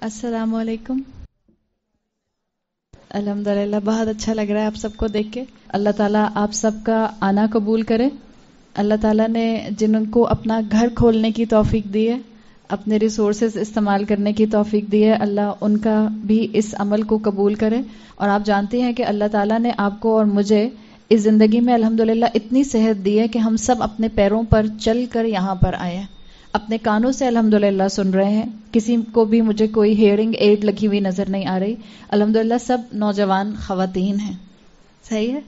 السلام علیکم. الحمدللہ بہت اچھا لگ رہا ہے آپ سب کو دیکھ کے. اللہ تعالیٰ آپ سب کا آنا قبول کرے. اللہ تعالیٰ نے جن کو اپنا گھر کھولنے کی توفیق دی ہے، اپنے ریسورسز استعمال کرنے کی توفیق دی ہے، اللہ ان کا بھی اس عمل کو قبول کرے. اور آپ جانتے ہیں کہ اللہ تعالیٰ نے آپ کو اور مجھے اس زندگی میں الحمدللہ اتنی صحت دی ہے کہ ہم سب اپنے پیروں پر چل کر یہاں پر آئے ہیں، اپنے کانوں سے الحمدللہ سن رہے ہیں. کسی کو بھی مجھے کوئی ہیئرنگ ایڈ لگی ہوئی نظر نہیں آ رہی. الحمدللہ سب نوجوان خواتین ہیں. صحیح ہے.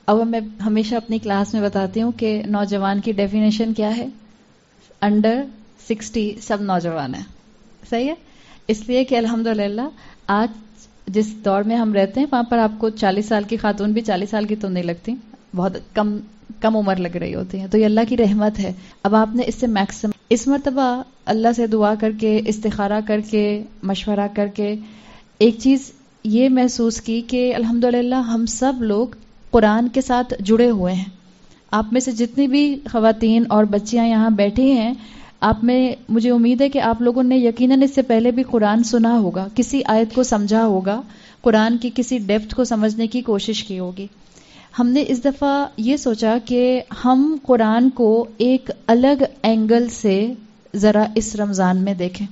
اب میں ہمیشہ اپنی کلاس میں بتاتی ہوں کہ نوجوان کی ڈیفینیشن کیا ہے. انڈر 60 سب نوجوان ہیں. صحیح ہے. اس لیے کہ الحمدللہ آج جس دور میں ہم رہتے ہیں وہاں پر آپ کو 40 سال کی خاتون بھی 40 سال کی تو نہیں لگتی، بہت کم عمر لگ رہی ہوتی ہیں. تو یہ اللہ کی رحمت ہے. اب آپ نے اس سے میکسیمم اس مرتبہ اللہ سے دعا کر کے، استخارہ کر کے، مشورہ کر کے ایک چیز یہ محسوس کی کہ الحمدللہ ہم سب لوگ قرآن کے ساتھ جڑے ہوئے ہیں. آپ میں سے جتنی بھی خواتین اور بچیاں یہاں بیٹھی ہیں، آپ میں مجھے امید ہے کہ آپ لوگوں نے یقیناً اس سے پہلے بھی قرآن سنا ہوگا، کسی آیت کو سمجھا ہوگا، قرآن کی کسی ڈیپتھ کو سمجھنے کی کوشش کی ہوگی. ہم نے اس دفعہ یہ سوچا کہ ہم قرآن کو ایک الگ اینگل سے ذرا اس رمضان میں دیکھیں،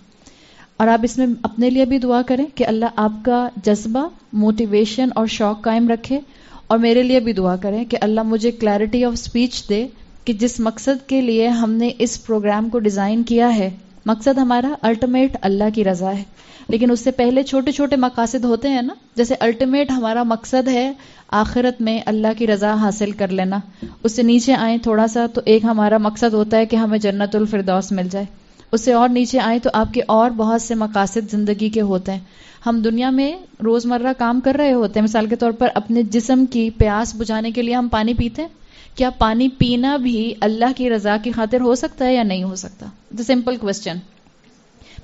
اور آپ اس میں اپنے لیے بھی دعا کریں کہ اللہ آپ کا جذبہ، موٹیویشن اور شوق قائم رکھے. اور میرے لیے بھی دعا کریں کہ اللہ مجھے کلیئرٹی آف سپیچ دے کہ جس مقصد کے لیے ہم نے اس پروگرام کو ڈیزائن کیا ہے، مقصد ہمارا الٹیمیٹ اللہ کی رضا ہے، لیکن اس سے پہلے چھوٹے چھوٹے مقاصد ہوتے ہیں نا. جیسے الٹیمیٹ ہمارا مقصد ہے آخرت میں اللہ کی رضا حاصل کر لینا، اس سے نیچے آئیں تھوڑا سا تو ایک ہمارا مقصد ہوتا ہے کہ ہمیں جنت الفردوس مل جائے. اس سے اور نیچے آئیں تو آپ کے اور بہت سے مقاصد زندگی کے ہوتے ہیں. ہم دنیا میں روزمرہ کام کر رہے ہوتے ہیں. مثال کے طور پر اپنے جسم کی پیاس بجھانے کے لیے ہم پانی پیتے ہیں. کیا پانی پینا بھی اللہ کی رضا کی خاطر ہو سکتا ہے یا نہیں ہو سکتا؟ The simple question.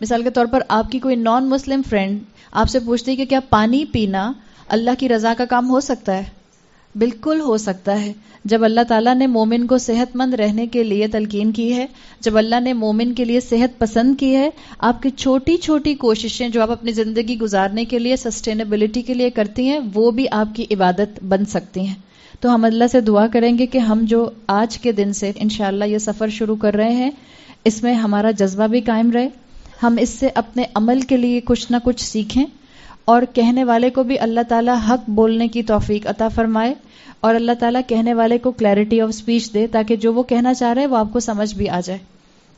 مثال کے طور پر آپ کی کوئی نان مسلم فرینڈ آپ سے پوچھتی ہے کہ کیا پانی پینا اللہ کی رضا کا کام ہو سکتا ہے؟ بالکل ہو سکتا ہے. جب اللہ تعالیٰ نے مومن کو صحت مند رہنے کے لیے تلقین کی ہے، جب اللہ نے مومن کے لیے صحت پسند کی ہے، آپ کی چھوٹی چھوٹی کوششیں جو آپ اپنی زندگی گزارنے کے لیے، سسٹینیبلٹی کے لیے کرتی ہیں، وہ بھی آپ کی عبادت بن سکتی ہیں. تو ہم اللہ سے دعا کریں گے کہ ہم جو آج کے دن سے انشاءاللہ یہ سفر شروع کر رہے ہیں، اس میں ہمارا جذبہ بھی قائم رہے، ہم اس سے اپنے عمل کے لیے کچھ نہ کچھ سیکھیں، اور کہنے والے کو بھی اللہ تعالیٰ حق بولنے کی توفیق عطا فرمائے، اور اللہ تعالیٰ کہنے والے کو کلیئرٹی آف سپیچ دے تاکہ جو وہ کہنا چاہ رہے وہ آپ کو سمجھ بھی آ جائے.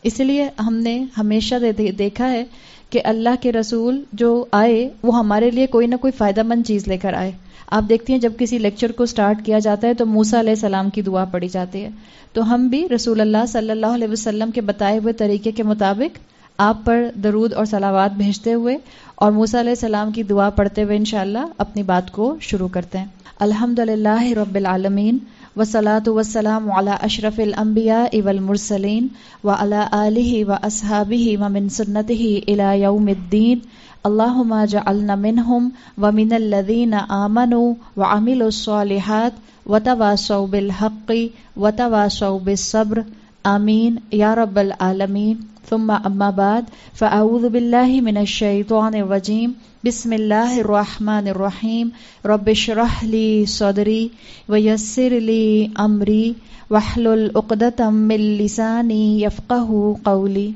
اس لیے ہم نے ہمیشہ دیکھا ہے کہ اللہ کے رسول جو آئے وہ ہمارے لیے کوئی نہ کوئی فائدہ مند چیز لے کر آئے. آپ دیکھتی ہیں جب کسی لیکچر کو سٹارٹ کیا جاتا ہے تو موسیٰ علیہ السلام کی دعا پڑھی جاتی ہے. تو ہم بھی رسول اللہ صلی اللہ علیہ وسلم کے بتائے ہوئے طریقے کے مطابق آپ پر درود اور صلوات بھیجتے ہوئے اور موسیٰ علیہ السلام کی دعا پڑھتے ہوئے انشاءاللہ اپنی بات کو شروع کرتے ہیں. الحمدللہ رب العالمین والصلاة والسلام علی اشرف الانبیاء والمرسلین وعلی آلہ واصحابہ ومن سنتہ الی یوم الدین. اللہم اجعلنا منہم ومن الذین آمنوا وعملوا الصالحات وتواصوا بالحق وتواصوا بالصبر. آمین یا رب العالمین. ثم اما بعد فاعوذ باللہ من الشیطان الرجیم. بسم اللہ الرحمن الرحیم. رب اشرح لی صدری ویسر لی امری واحلل عقدۃ من لسانی یفقہوا قولی.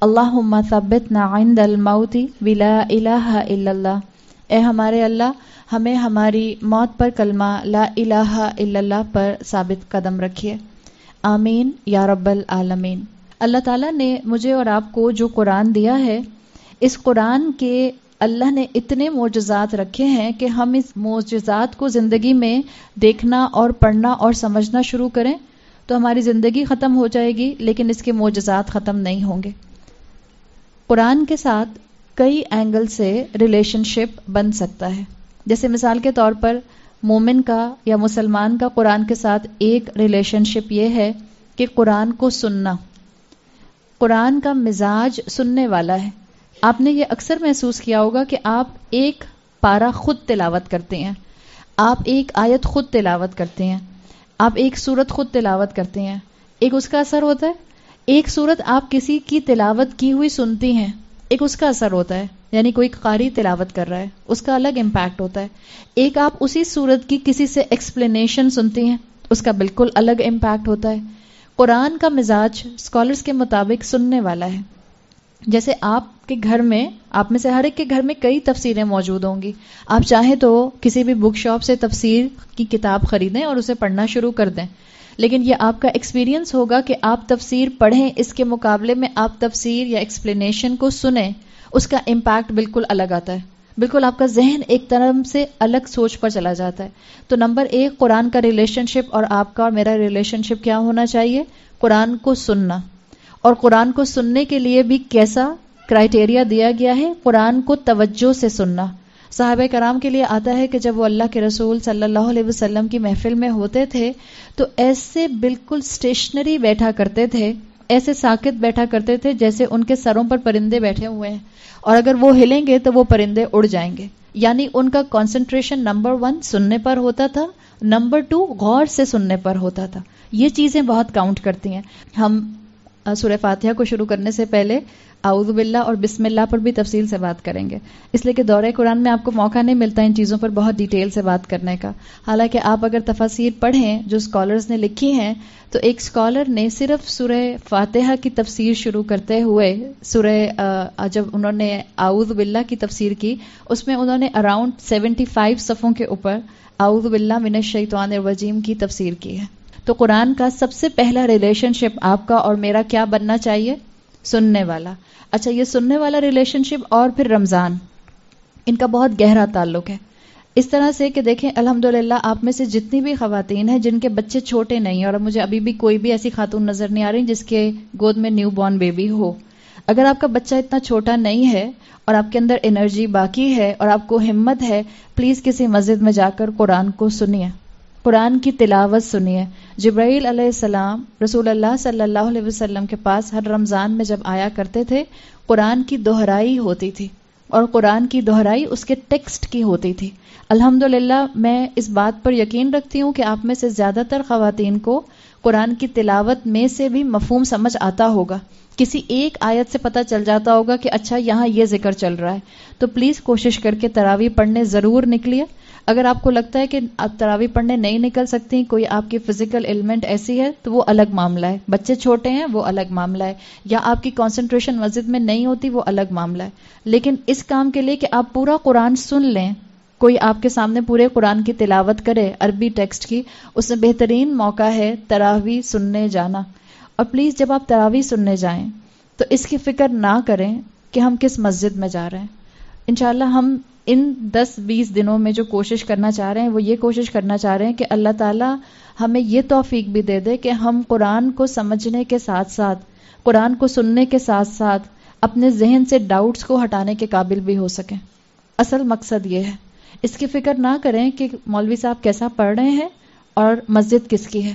اللہم ثبتنا عند الموت بلا الہ الا اللہ. اے ہمارے اللہ، ہمیں ہماری موت پر کلمہ لا الہ الا اللہ پر ثابت قدم رکھیے. آمین یا رب العالمین. اللہ تعالیٰ نے مجھے اور آپ کو جو قرآن دیا ہے، اس قرآن کے اللہ نے اتنے معجزات رکھے ہیں کہ ہم اس معجزات کو زندگی میں دیکھنا اور پڑھنا اور سمجھنا شروع کریں تو ہماری زندگی ختم ہو جائے گی، لیکن اس کے معجزات ختم نہیں ہوں گے. قرآن کے ساتھ کئی اینگل سے ریلیشن شپ بن سکتا ہے. جیسے مثال کے طور پر مومن کا یا مسلمان کا قرآن کے ساتھ ایک ریلیشن شپ یہ ہے کہ قرآن کو سننا. قرآن کا مزاج سننے والا ہے. آپ نے یہ اکثر محسوس کیا ہوگا کہ آپ ایک پارہ خود تلاوت کرتے ہیں، آپ ایک آیت خود تلاوت کرتے ہیں، آپ ایک سورت خود تلاوت کرتے ہیں. ایک اس کا اثر ہوتا ہے. ایک سورت آپ کسی کی تلاوت کی ہوئی سنتی ہیں، ایک اس کا اثر ہوتا ہے. یعنی کوئی قاری تلاوت کر رہا ہے، اس کا الگ امپیکٹ ہوتا ہے. ایک آپ اسی سورت کی کسی سے ایکسپلینیشن سنتی ہیں، اس کا بالکل الگ امپیکٹ ہوتا ہے. قرآن کا مزاج اسکالرس کے مطابق سننے والا ہے. جیسے آپ کے گھر میں، آپ میں سے ہر ایک کے گھر میں کئی تفسیریں موجود ہوں گی. آپ چاہیں تو کسی بھی بک شاپ سے تفسیر کی کتاب خریدیں اور اسے پڑھنا شروع کر دیں، لیکن یہ آپ کا ایکسپیرینس ہوگا کہ آپ تفسیر پڑھیں، اس کے مقابلے میں آپ تفسیر یا ایکسپلینیشن کو سنیں، اس کا امپیکٹ بالکل الگ آتا ہے. بالکل آپ کا ذہن ایک طرح سے الگ سوچ پر چلا جاتا ہے. تو نمبر 1 قرآن کا ریلیشن شپ اور آپ کا اور میرا ریلیشن شپ کیا ہونا چاہیے؟ قرآن کو سننا. اور قرآن کو سننے کے لیے بھی کیسا کرائٹیریا دیا گیا ہے؟ قرآن کو توجہ سے سننا. صحابہ کرام کے لیے آتا ہے کہ جب وہ اللہ کے رسول صلی اللہ علیہ وسلم کی محفل میں ہوتے تھے تو ایسے بالکل اسٹیشنری بیٹھا کرتے تھے، ایسے ساکت بیٹھا کرتے تھے جیسے ان کے سروں پر پرندے بیٹھے ہوئے ہیں، اور اگر وہ ہلیں گے تو وہ پرندے اڑ جائیں گے. یعنی ان کا کنسنٹریشن نمبر 1 سننے پر ہوتا تھا، نمبر 2 غور سے سننے پر ہوتا تھا. یہ چیزیں بہت کاؤنٹ کرتی ہیں. ہم سورہ فاتحہ کو شروع کرنے سے پہلے اعوذ باللہ اور بسم اللہ پر بھی تفصیل سے بات کریں گے، اس لیے کہ دورہ قرآن میں آپ کو موقع نہیں ملتا ان چیزوں پر بہت ڈیٹیل سے بات کرنے کا. حالانکہ آپ اگر تفاسیر پڑھیں جو اسکالرز نے لکھی ہیں، تو ایک اسکالر نے صرف سورہ فاتحہ کی تفسیر شروع کرتے ہوئے جب انہوں نے اعوذ باللہ کی تفسیر کی، اس میں انہوں نے اراؤنڈ 75 صفحوں کے اوپر اعوذ باللہ من الشیطان الرجیم کی تفسیر کی ہے. تو قرآن کا سب سے پہلا ریلیشن شپ آپ کا اور میرا کیا بننا چاہیے؟ سننے والا. اچھا، یہ سننے والا ریلیشن شپ اور پھر رمضان، ان کا بہت گہرا تعلق ہے. اس طرح سے کہ دیکھیں الحمدللہ آپ میں سے جتنی بھی خواتین ہیں جن کے بچے چھوٹے نہیں ہیں، اور مجھے ابھی بھی کوئی بھی ایسی خاتون نظر نہیں آ رہی جس کے گود میں نیو بورن بیبی ہو، اگر آپ کا بچہ اتنا چھوٹا نہیں ہے اور آپ کے اندر انرجی باقی ہے اور آپ کو ہمت ہے، پلیز کسی مسجد میں جا کر قرآن کو سنیے، قرآن کی تلاوت سنیے. جبرائیل علیہ السلام رسول اللہ صلی اللہ علیہ وسلم کے پاس ہر رمضان میں جب آیا کرتے تھے، قرآن کی دہرائی ہوتی تھی، اور قرآن کی دہرائی اس کے ٹیکسٹ کی ہوتی تھی. الحمدللہ میں اس بات پر یقین رکھتی ہوں کہ آپ میں سے زیادہ تر خواتین کو قرآن کی تلاوت میں سے بھی مفہوم سمجھ آتا ہوگا، کسی ایک آیت سے پتہ چل جاتا ہوگا کہ اچھا یہاں یہ ذکر چل رہا ہے. تو پلیز کوشش کر کے تراویح پڑھنے ضرور نکلیے. اگر آپ کو لگتا ہے کہ آپ تراویح پڑھنے نہیں نکل سکتی، کوئی آپ کی فزیکل ایلمنٹ ایسی ہے تو وہ الگ معاملہ ہے، بچے چھوٹے ہیں وہ الگ معاملہ ہے، یا آپ کی کنسنٹریشن مسجد میں نہیں ہوتی وہ الگ معاملہ ہے. لیکن اس کام کے لیے کہ آپ پورا قرآن سن لیں، کوئی آپ کے سامنے پورے قرآن کی تلاوت کرے عربی ٹیکسٹ کی، اس سے بہترین موقع ہے تراویح سننے جانا. اور پلیز جب آپ تراویح سننے جائیں تو اس کی فکر نہ کریں کہ ہم کس مسجد میں جا رہے ہیں. انشاءاللہ ہم ان 10-20 دنوں میں جو کوشش کرنا چاہ رہے ہیں وہ یہ کوشش کرنا چاہ رہے ہیں کہ اللہ تعالیٰ ہمیں یہ توفیق بھی دے دے کہ ہم قرآن کو سمجھنے کے ساتھ ساتھ، قرآن کو سننے کے ساتھ ساتھ اپنے ذہن سے ڈاؤٹس کو ہٹانے کے قابل بھی ہو سکیں. اصل مقصد یہ ہے. اس کی فکر نہ کریں کہ مولوی صاحب کیسا پڑھ رہے ہیں اور مسجد کس کی ہے.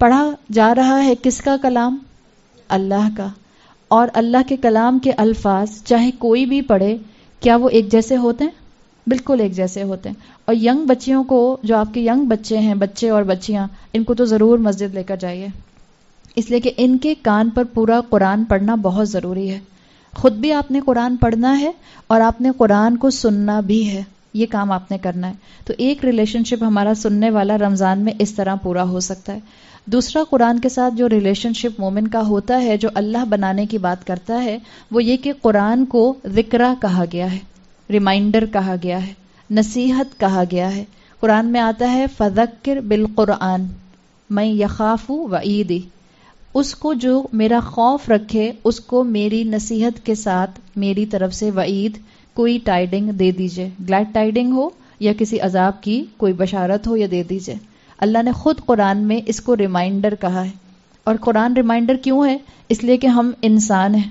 پڑھا جا رہا ہے کس کا کلام؟ اللہ کا. اور اللہ کے کلام کے الفاظ چاہے کوئی بھی پڑھے، کیا وہ ایک جیسے ہوتے ہیں؟ بالکل ایک جیسے ہوتے ہیں. اور ینگ بچیوں کو، جو آپ کے ینگ بچے ہیں، بچے اور بچیاں، ان کو تو ضرور مسجد لے کر جائیے، اس لیے کہ ان کے کان پر پورا قرآن پڑھنا بہت ضروری ہے. خود بھی آپ نے قرآن پڑھنا ہے اور آپ نے قرآن کو سننا بھی ہے، یہ کام آپ نے کرنا ہے. تو ایک ریلیشن شپ ہمارا سننے والا رمضان میں اس طرح پورا ہو سکتا ہے. دوسرا قرآن کے ساتھ جو ریلیشن شپ مومن کا ہوتا ہے، جو اللہ بنانے کی بات کرتا ہے، وہ یہ کہ قرآن کو ذکرہ کہا گیا ہے، ریمائنڈر کہا گیا ہے، نصیحت کہا گیا ہے. قرآن میں آتا ہے فذکر بالقرآن من یخاف وعیدی، اس کو جو میرا خوف رکھے اس کو میری نصیحت کے ساتھ میری طرف سے وعید، کوئی ٹائڈنگ دے دیجئے، گلیڈ ٹائڈنگ ہو یا کسی عذاب کی کوئی بشارت ہو یا دے دیجئے. اللہ نے خود قرآن میں اس کو ریمائنڈر کہا ہے. اور قرآن ریمائنڈر کیوں ہے؟ اس لیے کہ ہم انسان ہیں.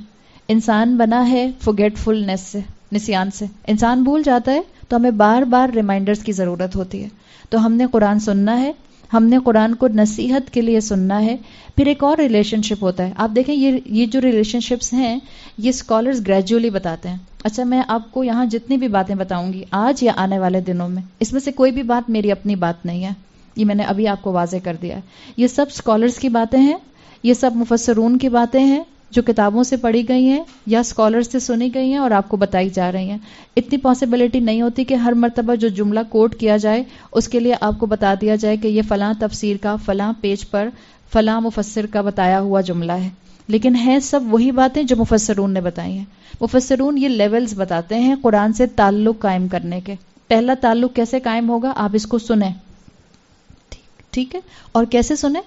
انسان بنا ہے فورگیٹفلنس سے، نسیان سے. انسان بھول جاتا ہے تو ہمیں بار بار ریمائنڈرز کی ضرورت ہوتی ہے. تو ہم نے قرآن سننا ہے، ہم نے قرآن کو نصیحت کے لیے سننا ہے. پھر ایک اور ریلیشن شپ ہوتا ہے. آپ دیکھیں یہ جو ریلیشن شپس ہیں یہ اسکالرز گریجولی بتاتے ہیں. اچھا، میں آپ کو یہاں جتنی بھی باتیں بتاؤں گی آج یا آنے والے دنوں میں، اس میں سے کوئی بھی بات میری اپنی بات نہیں ہے، یہ میں نے ابھی آپ کو واضح کر دیا ہے. یہ سب اسکالرز کی باتیں ہیں، یہ سب مفسرون کی باتیں ہیں جو کتابوں سے پڑھی گئی ہیں یا اسکالر سے سنی گئی ہیں اور آپ کو بتائی جا رہی ہیں. اتنی پاسبلٹی نہیں ہوتی کہ ہر مرتبہ جو جملہ کوٹ کیا جائے اس کے لیے آپ کو بتا دیا جائے کہ یہ فلاں تفسیر کا فلاں پیج پر فلاں مفسر کا بتایا ہوا جملہ ہے. لیکن ہیں سب وہی باتیں جو مفسرون نے بتائی ہیں. مفسرون یہ لیولز بتاتے ہیں قرآن سے تعلق قائم کرنے کے. پہلا تعلق کیسے قائم ہوگا؟ آپ اس کو سنیں, ٹھیک ہے, اور کیسے سنیں؟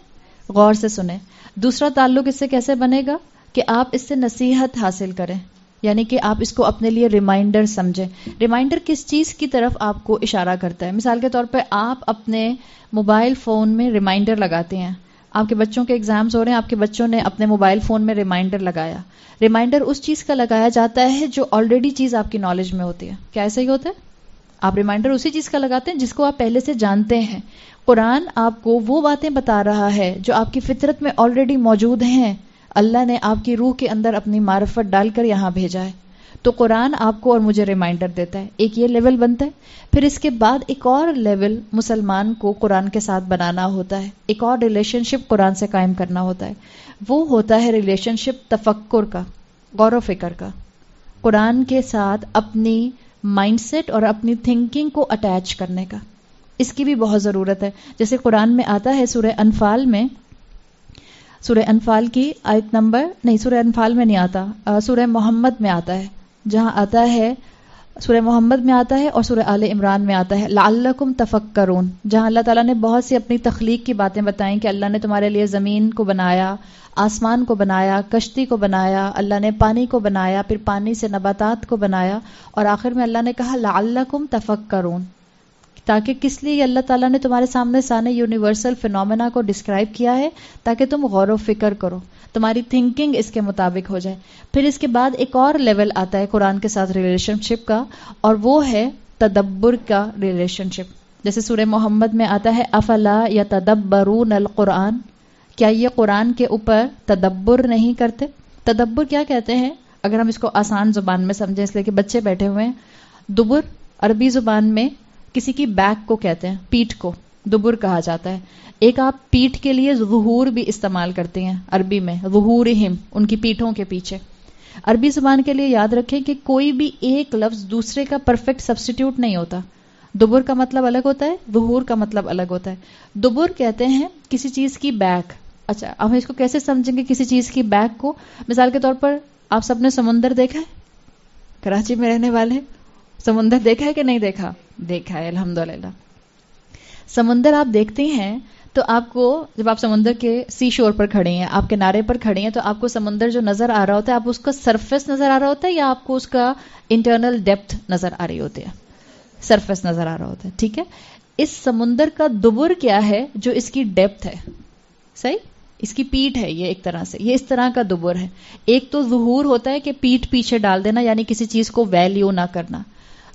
غور سے سنیں. دوسرا تعلق اس سے کیسے بنے گا کہ آپ اس سے نصیحت حاصل کریں, یعنی کہ آپ اس کو اپنے لیے ریمائنڈر سمجھیں. ریمائنڈر کس چیز کی طرف آپ کو اشارہ کرتا ہے؟ مثال کے طور پہ آپ اپنے موبائل فون میں ریمائنڈر لگاتے ہیں. آپ کے بچوں کے ایگزامز ہو رہے ہیں, آپ کے بچوں نے اپنے موبائل فون میں ریمائنڈر لگایا. ریمائنڈر اس چیز کا لگایا جاتا ہے جو آلریڈی چیز آپ کی نالج میں ہوتی ہے. کیا ایسا ہی ہوتا ہے؟ آپ ریمائنڈر اسی چیز کا لگاتے ہیں جس کو آپ پہلے سے جانتے ہیں. قرآن آپ کو وہ باتیں بتا رہا ہے جو آپ کی فطرت میں آلریڈی موجود ہیں. اللہ نے آپ کی روح کے اندر اپنی معرفت ڈال کر یہاں بھیجا ہے. تو قرآن آپ کو اور مجھے ریمائنڈر دیتا ہے. ایک یہ لیول بنتا ہے. پھر اس کے بعد ایک اور لیول مسلمان کو قرآن کے ساتھ بنانا ہوتا ہے. ایک اور ریلیشن شپ قرآن سے قائم کرنا ہوتا ہے. وہ ہوتا ہے ریلیشن شپ تفکر کا, غور و فکر کا. قرآن کے ساتھ اپنی مائنڈ سیٹ اور اپنی تھنکنگ کو اٹیچ کرنے کا. اس کی بھی بہت ضرورت ہے. جیسے قرآن میں آتا ہے سورہ انفال میں, سورہ انفال کی آیت نمبر سورہ انفال میں نہیں آتا, سورہ محمد میں آتا ہے, جہاں آتا ہے سورہ محمد میں آتا ہے اور سورہ آل عمران میں آتا ہے لعلکم تفکرون, جہاں اللہ تعالیٰ نے بہت سی اپنی تخلیق کی باتیں بتائیں کہ اللہ نے تمہارے لیے زمین کو بنایا, آسمان کو بنایا, کشتی کو بنایا, اللہ نے پانی کو بنایا, پھر پانی سے نباتات کو بنایا, اور آخر میں اللہ نے کہا لعلکم تفکرون, تاکہ کس لیے اللہ تعالیٰ نے تمہارے سامنے سارے یونیورسل فینومینا کو ڈسکرائب کیا ہے, تاکہ تم غور و فکر کرو, تمہاری تھنکنگ اس کے مطابق ہو جائے. پھر اس کے بعد ایک اور لیول آتا ہے قرآن کے ساتھ ریلیشن شپ کا, اور وہ ہے تدبر کا ریلیشن شپ. جیسے سورہ محمد میں آتا ہے افلا یتدبرون القرآن, کیا یہ قرآن کے اوپر تدبر نہیں کرتے؟ تدبر کیا کہتے ہیں اگر ہم اس کو آسان زبان میں سمجھیں, اس لیے کہ بچے بیٹھے ہوئے ہیں. دبر عربی زبان میں کسی کی بیک کو کہتے ہیں, پیٹھ کو دبر کہا جاتا ہے. ایک آپ پیٹھ کے لیے ظہور بھی استعمال کرتے ہیں عربی میں, ظہورہم, ان کی پیٹھوں کے پیچھے. عربی زبان کے لیے یاد رکھیں کہ کوئی بھی ایک لفظ دوسرے کا پرفیکٹ سبسٹیٹیوٹ نہیں ہوتا. دبر کا مطلب الگ ہوتا ہے, ظہور کا مطلب الگ ہوتا ہے. دبر کہتے ہیں کسی چیز کی بیک. اچھا, اب اس کو کیسے سمجھیں گے کسی چیز کی بیک کو؟ مثال کے طور پر آپ سب نے سمندر دیکھا ہے, کراچی میں رہنے والے سمندر دیکھا ہے کہ نہیں دیکھا؟ دیکھا ہے, الحمدللہ. سمندر آپ دیکھتے ہیں تو آپ کو, جب آپ سمندر کے سی شور پر کھڑے ہیں, آپ کنارے پر کھڑے ہیں, تو آپ کو سمندر جو نظر آ رہا ہوتا ہے, آپ اس کا سرفیس نظر آ رہا ہوتا ہے یا آپ کو اس کا انٹرنل ڈیپتھ نظر آ رہی ہوتی ہے؟ سرفیس نظر آ رہا ہوتا ہے, ٹھیک ہے. اس سمندر کا دبر کیا ہے؟ جو اس کی ڈیپتھ ہے, صحیح, اس کی پیٹھ ہے. یہ ایک طرح سے یہ اس طرح کا دبر ہے. ایک تو ظہور ہوتا ہے کہ پیٹھ پیچھے ڈال دینا, یعنی کسی چیز کو ویلیو نہ کرنا.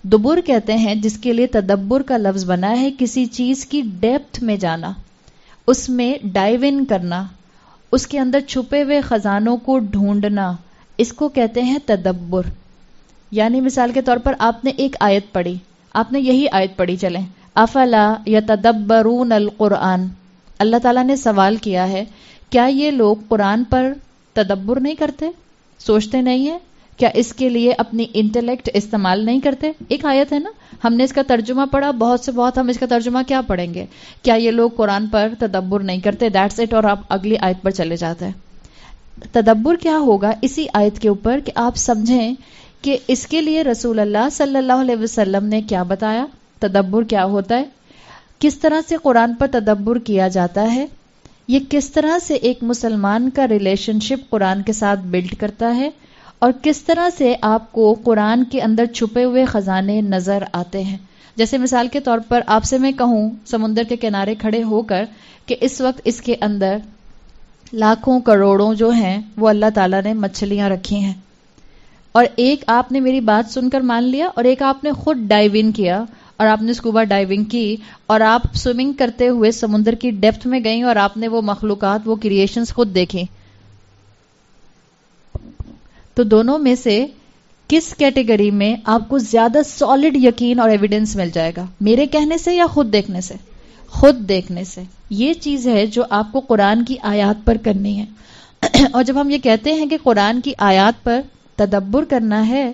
دبر کہتے ہیں جس کے لیے تدبر کا لفظ بنا ہے, کسی چیز کی ڈیپتھ میں جانا, اس میں ڈائیو ان کرنا, اس کے اندر چھپے ہوئے خزانوں کو ڈھونڈنا, اس کو کہتے ہیں تدبر. یعنی مثال کے طور پر آپ نے ایک آیت پڑھی, آپ نے یہی آیت پڑھی, چلیں افلا یتدبرون القرآن. اللہ تعالیٰ نے سوال کیا ہے, کیا یہ لوگ قرآن پر تدبر نہیں کرتے, سوچتے نہیں ہیں؟ کیا اس کے لیے اپنی انٹلیکٹ استعمال نہیں کرتے؟ ایک آیت ہے نا, ہم نے اس کا ترجمہ پڑھا, بہت سے بہت ہم اس کا ترجمہ کیا پڑھیں گے؟ کیا یہ لوگ قرآن پر تدبر نہیں کرتے؟ That's it. اور آپ اگلی آیت پر چلے جاتے ہیں. تدبر کیا ہوگا اسی آیت کے اوپر کہ آپ سمجھیں کہ اس کے لیے رسول اللہ صلی اللہ علیہ وسلم نے کیا بتایا, تدبر کیا ہوتا ہے, کس طرح سے قرآن پر تدبر کیا جاتا ہے, یہ کس طرح سے ایک مسلمان کا ریلیشن شپ قرآن کے ساتھ بلڈ کرتا ہے, اور کس طرح سے آپ کو قرآن کے اندر چھپے ہوئے خزانے نظر آتے ہیں. جیسے مثال کے طور پر آپ سے میں کہوں سمندر کے کنارے کھڑے ہو کر کہ اس وقت اس کے اندر لاکھوں کروڑوں جو ہیں وہ اللہ تعالیٰ نے مچھلیاں رکھی ہیں, اور ایک آپ نے میری بات سن کر مان لیا, اور ایک آپ نے خود ڈائیو ان کیا اور آپ نے سکوبا ڈائیونگ کی, اور آپ سوئمنگ کرتے ہوئے سمندر کی ڈیپتھ میں گئیں اور آپ نے وہ مخلوقات, وہ کریشنز خود دیکھی. تو دونوں میں سے کس کیٹیگری میں آپ کو زیادہ سالڈ یقین اور ایویڈنس مل جائے گا, میرے کہنے سے یا خود دیکھنے سے؟ خود دیکھنے سے. یہ چیز ہے جو آپ کو قرآن کی آیات پر کرنی ہے. اور جب ہم یہ کہتے ہیں کہ قرآن کی آیات پر تدبر کرنا ہے،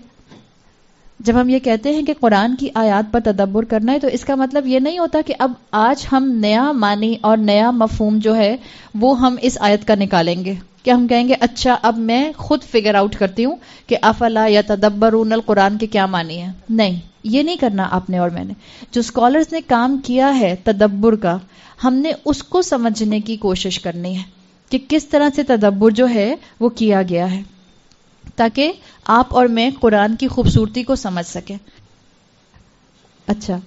جب ہم یہ کہتے ہیں کہ قرآن کی آیات پر تدبر کرنا ہے، تو اس کا مطلب یہ نہیں ہوتا کہ اب آج ہم نیا معنی اور نیا مفہوم جو ہے وہ ہم اس آیت کا نکالیں گے، کہ ہم کہیں گے اچھا اب میں خود فگر آؤٹ کرتی ہوں کہ افلا یتدبرون القرآن کے کیا معنی ہے. نہیں، یہ نہیں کرنا آپ نے اور میں نے. جو اسکالرز نے کام کیا ہے تدبر کا، ہم نے اس کو سمجھنے کی کوشش کرنی ہے کہ کس طرح سے تدبر جو ہے وہ کیا گیا ہے، تاکہ آپ اور میں قرآن کی خوبصورتی کو سمجھ سکیں. اچھا،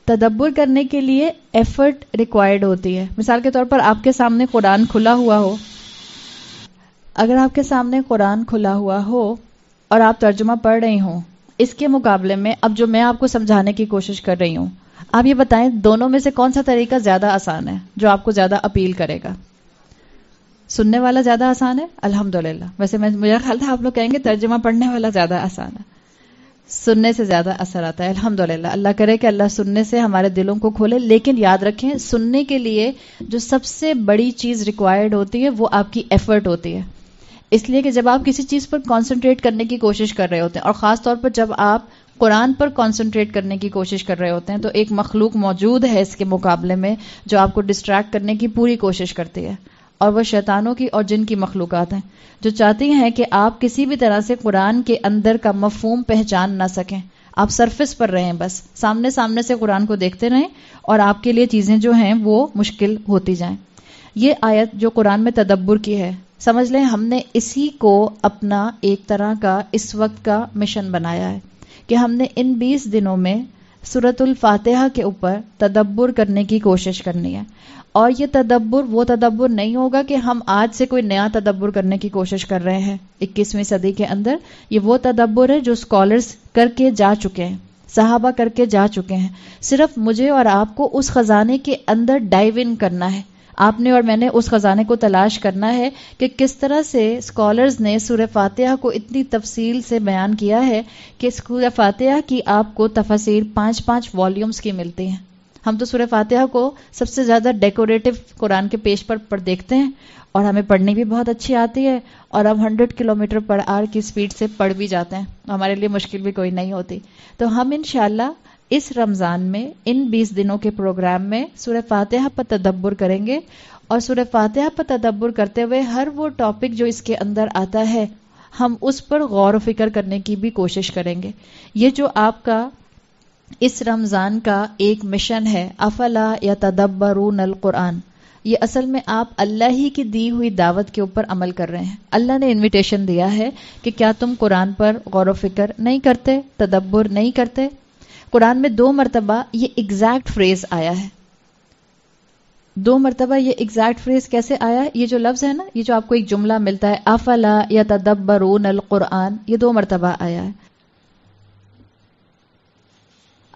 تدبر کرنے کے لیے ایفرٹ ریکوائرڈ ہوتی ہے. مثال کے طور پر آپ کے سامنے قرآن کھلا ہوا ہو، اگر آپ کے سامنے قرآن کھلا ہوا ہو اور آپ ترجمہ پڑھ رہی ہوں، اس کے مقابلے میں اب جو میں آپ کو سمجھانے کی کوشش کر رہی ہوں، آپ یہ بتائیں دونوں میں سے کون سا طریقہ زیادہ آسان ہے، جو آپ کو زیادہ اپیل کرے گا؟ سننے والا زیادہ آسان ہے؟ الحمدللہ. ویسے مجھے خیال تھا آپ لوگ کہیں گے ترجمہ پڑھنے والا زیادہ آسان ہے. سننے سے زیادہ اثر آتا ہے. الحمدللہ، اللہ کرے کہ اللہ سننے سے ہمارے دلوں کو کھولے. لیکن یاد رکھیں، سننے کے لیے جو سب سے بڑی چیز ریکوائرڈ ہوتی ہے وہ آپ کی ایفرٹ ہوتی ہے. اس لیے کہ جب آپ کسی چیز پر کانسنٹریٹ کرنے کی کوشش کر رہے ہوتے ہیں، اور خاص طور پر جب آپ قرآن پر کانسنٹریٹ کرنے کی کوشش کر رہے ہوتے ہیں، تو ایک مخلوق موجود ہے اس کے مقابلے میں جو آپ کو ڈسٹریکٹ کرنے کی پوری کوشش کرتی ہے، اور وہ شیطانوں کی اور جن کی مخلوقات ہیں جو چاہتی ہیں کہ آپ کسی بھی طرح سے قرآن کے اندر کا مفہوم پہچان نہ سکیں. آپ سرفس پر رہیں، بس سامنے سے قرآن کو دیکھتے رہیں اور آپ کے لیے چیزیں جو ہیں وہ مشکل ہوتی جائیں. یہ آیت جو قرآن میں تدبر کی ہے، سمجھ لیں ہم نے اسی کو اپنا ایک طرح کا اس وقت کا مشن بنایا ہے کہ ہم نے ان 20 دنوں میں سورۃ الفاتحہ کے اوپر تدبر کرنے کی کوشش کرنی ہے. اور یہ تدبر وہ تدبر نہیں ہوگا کہ ہم آج سے کوئی نیا تدبر کرنے کی کوشش کر رہے ہیں 21ویں صدی کے اندر. یہ وہ تدبر ہے جو اسکالرز کر کے جا چکے ہیں، صحابہ کر کے جا چکے ہیں. صرف مجھے اور آپ کو اس خزانے کے اندر ڈائیو ان کرنا ہے. آپ نے اور میں نے اس خزانے کو تلاش کرنا ہے کہ کس طرح سے اسکالرز نے سورہ فاتحہ کو اتنی تفصیل سے بیان کیا ہے کہ سورہ فاتحہ کی آپ کو تفاسیر 5 والیومز کی ملتی ہیں. ہم تو سورہ فاتحہ کو سب سے زیادہ ڈیکوریٹو قرآن کے پیج پر دیکھتے ہیں، اور ہمیں پڑھنی بھی بہت اچھی آتی ہے، اور ہم 100 کلومیٹر پر آور کی سپیڈ سے پڑھ بھی جاتے ہیں. ہمارے لیے مشکل بھی کوئی نہیں ہوتی. تو ہم انشاءاللہ اس رمضان میں ان 20 دنوں کے پروگرام میں سورہ فاتحہ پر تدبر کریں گے، اور سورہ فاتحہ پر تدبر کرتے ہوئے ہر وہ ٹاپک جو اس کے اندر آتا ہے ہم اس پر غور و فکر کرنے کی بھی کوشش کریں گے. یہ جو آپ کا اس رمضان کا ایک مشن ہے، افلا یتدبرون القرآن، یہ اصل میں آپ اللہ ہی کی دی ہوئی دعوت کے اوپر عمل کر رہے ہیں. اللہ نے انویٹیشن دیا ہے کہ کیا تم قرآن پر غور و فکر نہیں کرتے، تدبر نہیں کرتے. قرآن میں 2 مرتبہ یہ ایگزیکٹ فریز آیا ہے. 2 مرتبہ یہ ایگزیکٹ فریز کیسے آیا ہے؟ یہ جو لفظ ہے نا، یہ جو آپ کو ایک جملہ ملتا ہے افلا یتدبرون القرآن، یہ 2 مرتبہ آیا ہے.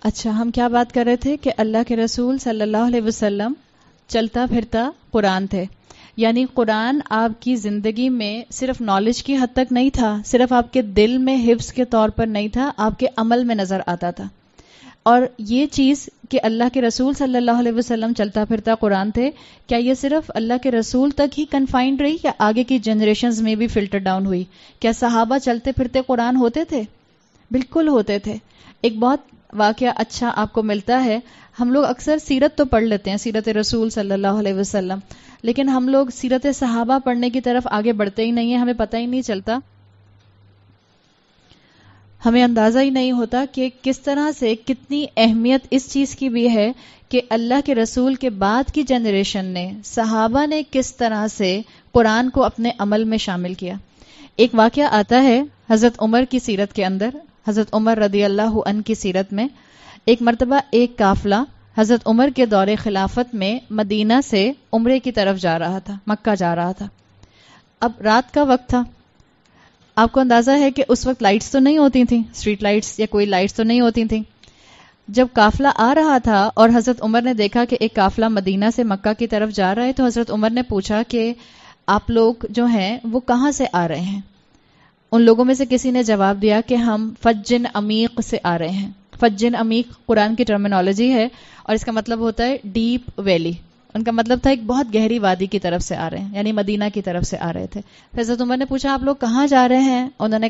اچھا، ہم کیا بات کر رہے تھے کہ اللہ کے رسول صلی اللہ علیہ وسلم چلتا پھرتا قرآن تھے. یعنی قرآن آپ کی زندگی میں صرف نالج کی حد تک نہیں تھا، صرف آپ کے دل میں حفظ کے طور پر نہیں تھا، آپ کے عمل میں نظر آتا تھا. اور یہ چیز کہ اللہ کے رسول صلی اللہ علیہ وسلم چلتا پھرتا قرآن تھے، کیا یہ صرف اللہ کے رسول تک ہی کنفائنڈ رہی یا آگے کی جنریشنز میں بھی فلٹر ڈاؤن ہوئی؟ کیا صحابہ چلتے پھرتے قرآن ہوتے تھے؟ بالکل ہوتے تھے. ایک بہت واقعہ اچھا آپ کو ملتا ہے. ہم لوگ اکثر سیرت تو پڑھ لیتے ہیں، سیرت رسول صلی اللہ علیہ وسلم، لیکن ہم لوگ سیرت صحابہ پڑھنے کی طرف آگے بڑھتے ہی نہیں ہیں. ہمیں پتہ ہی نہیں چلتا، ہمیں اندازہ ہی نہیں ہوتا کہ کس طرح سے کتنی اہمیت اس چیز کی بھی ہے کہ اللہ کے رسول کے بعد کی جنریشن نے، صحابہ نے کس طرح سے قرآن کو اپنے عمل میں شامل کیا. ایک واقعہ آتا ہے حضرت عمر کی سیرت کے اندر. حضرت عمر رضی اللہ عنہ کی سیرت میں ایک مرتبہ ایک قافلہ حضرت عمر کے دور خلافت میں مدینہ سے عمرے کی طرف جا رہا تھا، مکہ جا رہا تھا. اب رات کا وقت تھا. آپ کو اندازہ ہے کہ اس وقت لائٹس تو نہیں ہوتی تھیں، اسٹریٹ لائٹس یا کوئی لائٹس تو نہیں ہوتی تھیں. جب قافلہ آ رہا تھا اور حضرت عمر نے دیکھا کہ ایک قافلہ مدینہ سے مکہ کی طرف جا رہا ہے، تو حضرت عمر نے پوچھا کہ آپ لوگ جو ہیں وہ کہاں سے آ رہے ہیں؟ ان لوگوں میں سے کسی نے جواب دیا کہ ہم فجن عمیق سے آ رہے ہیں. فجن عمیق قرآن کی ٹرمینالوجی ہے، اور اس کا مطلب ہوتا ہے ڈیپ ویلی. ان کا مطلب تھا ایک بہت گہری وادی کی طرف سے آ رہے ہیں، یعنی مدینہ کی طرف سے آ رہے تھے. حضرت عمر نے پوچھا آپ لوگ کہاں جا رہے ہیں؟ انہوں نے